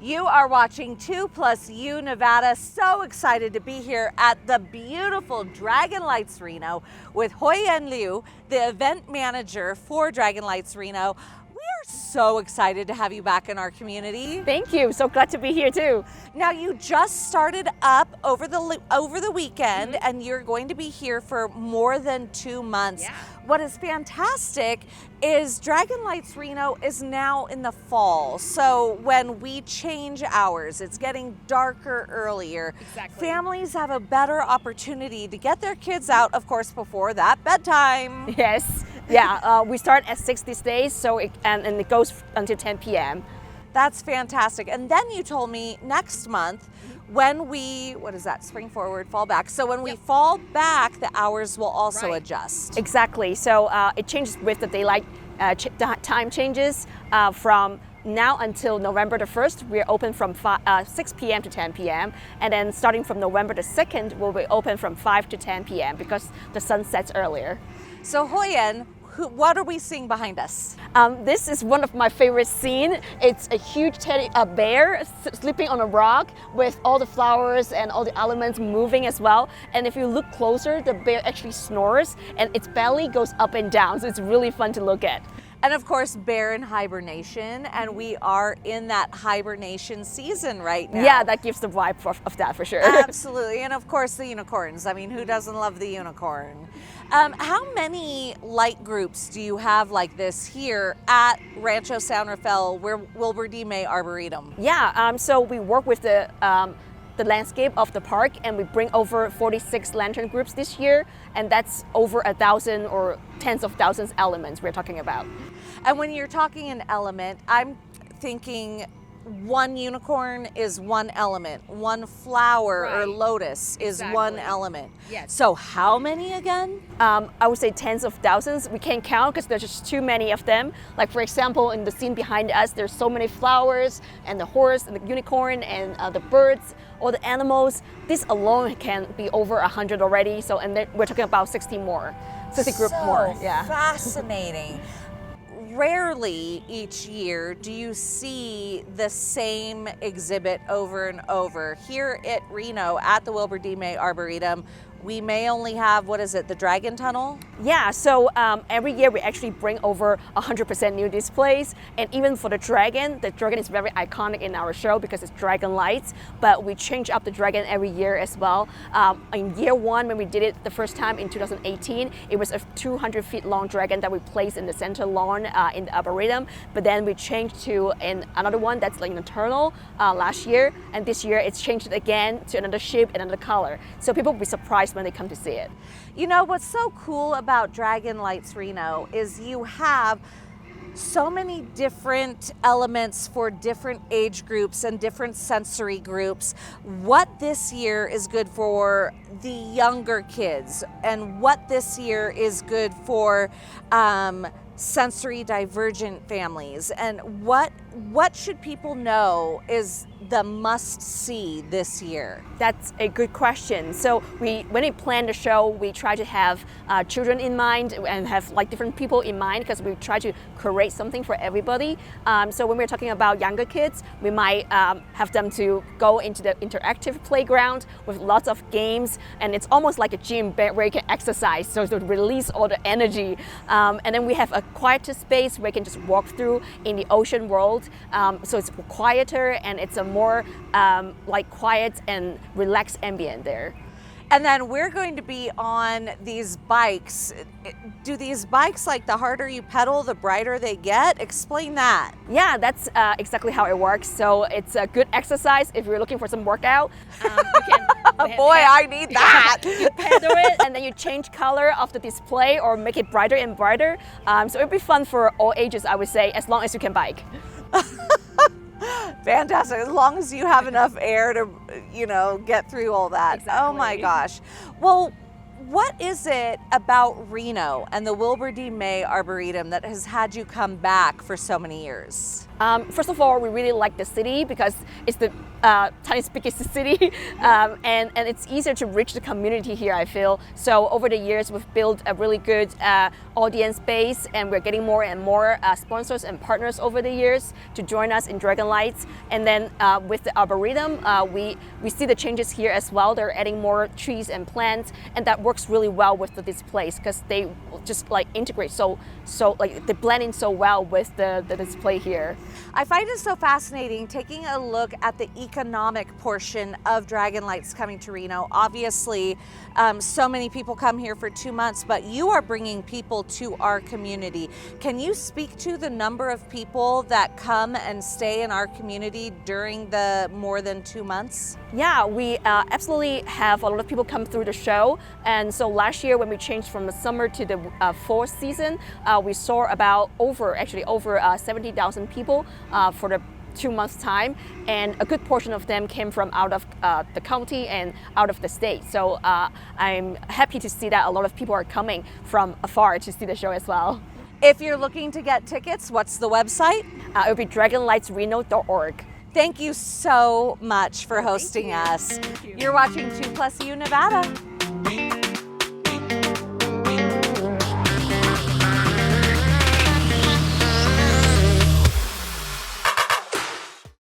You are watching 2+U Nevada. So excited to be here at the beautiful Dragon Lights Reno with Huiyuan Liu, the event manager for Dragon Lights Reno. We are so excited to have you back in our community. Thank you. So glad to be here too. Now you just started up over the weekend, and you're going to be here for more than 2 months. Yeah. What is fantastic is Dragon Lights Reno is now in the fall. So when we change hours, it's getting darker earlier. Exactly. Families have a better opportunity to get their kids out, of course, before that bedtime. Yes. Yeah. We start at 6 these days, so and it goes until 10 p.m. That's fantastic. And then you told me next month when we, what is that, spring forward, fall back. So when we fall back, the hours will also adjust. Exactly. So it changes with the daylight time changes from now until November the 1st. We're open from 6 p.m. to 10 p.m. And then starting from November the 2nd, we'll be open from 5 to 10 p.m. because the sun sets earlier. So Huiyuan, what are we seeing behind us? This is one of my favorite scenes. It's a huge bear sleeping on a rock with all the flowers and all the elements moving as well. And if you look closer, the bear actually snores and its belly goes up and down. So it's really fun to look at. And of course, bear in hibernation, and we are in that hibernation season right now. Yeah, that gives the vibe of that for sure. Absolutely, and of course the unicorns. I mean, who doesn't love the unicorn? How many light groups do you have like this here at Rancho San Rafael, Wilbur D. May Arboretum? Yeah, so we work with the landscape of the park, and we bring over 46 lantern groups this year, and that's over 1,000 or tens of thousands elements we're talking about. And when you're talking an element, I'm thinking one unicorn is one element, one flower or lotus is one element. Yes. So how many again? I would say tens of thousands. We can't count because there's just too many of them. Like for example, in the scene behind us, there's so many flowers and the horse and the unicorn and the birds, all the animals. This alone can be over 100 already. So, and then we're talking about 60 more, 60 group more. Yeah. Fascinating. Rarely each year do you see the same exhibit over and over. Here at Reno at the Wilbur D. May Arboretum, we may only have, what is it, the Dragon Tunnel? Yeah, so every year we actually bring over 100% new displays. And even for the dragon is very iconic in our show because it's Dragon Lights, but we change up the dragon every year as well. In year one, when we did it the first time in 2018, it was a 200 feet long dragon that we placed in the center lawn in the Arboretum. But then we changed to another one that's like an eternal last year. And this year it's changed again to another shape and another color. So people will be surprised when they come to see it. You know, what's so cool about Dragon Lights Reno is you have so many different elements for different age groups and different sensory groups. What this year is good for the younger kids and what this year is good for sensory divergent families, and what should people know is the must-see this year? That's a good question. So when we plan the show, we try to have children in mind and have like different people in mind because we try to create something for everybody. So when we're talking about younger kids, we might have them to go into the interactive playground with lots of games, and it's almost like a gym where you can exercise, so to release all the energy. And then we have a quieter space where you can just walk through in the ocean world. So it's quieter and it's a more like quiet and relaxed ambient there. And then we're going to be on these bikes. Do these bikes, like the harder you pedal, the brighter they get? Explain that. Yeah, that's exactly how it works. So it's a good exercise if you're looking for some workout. Boy, I need that. You pedal it and then you change color of the display or make it brighter and brighter. So it'd be fun for all ages, I would say, as long as you can bike. Fantastic, as long as you have enough air to, get through all that. Exactly. Oh my gosh. Well, What is it about Reno and the Wilbur D. May Arboretum that has had you come back for so many years? First of all, we really like the city because it's the tiniest, biggest city, and it's easier to reach the community here, I feel. So over the years, we've built a really good audience base, and we're getting more and more sponsors and partners over the years to join us in Dragon Lights. And then with the Arboretum, we see the changes here as well. They're adding more trees and plants, and that works really well with the displays because they just like integrate so like they blend in so well with the display here. I find it so fascinating taking a look at the economic portion of Dragon Lights coming to Reno. Obviously, so many people come here for 2 months, but you are bringing people to our community. Can you speak to the number of people that come and stay in our community during the more than 2 months? Yeah, we absolutely have a lot of people come through the show. And so last year when we changed from the summer to the fall season, we saw about over 70,000 people for the 2 months time, and a good portion of them came from out of the county and out of the state. So I'm happy to see that a lot of people are coming from afar to see the show as well. If you're looking to get tickets, what's the website? It'll be dragonlightsreno.org. Thank you so much for hosting us. Thank you. You're watching 2+U Nevada.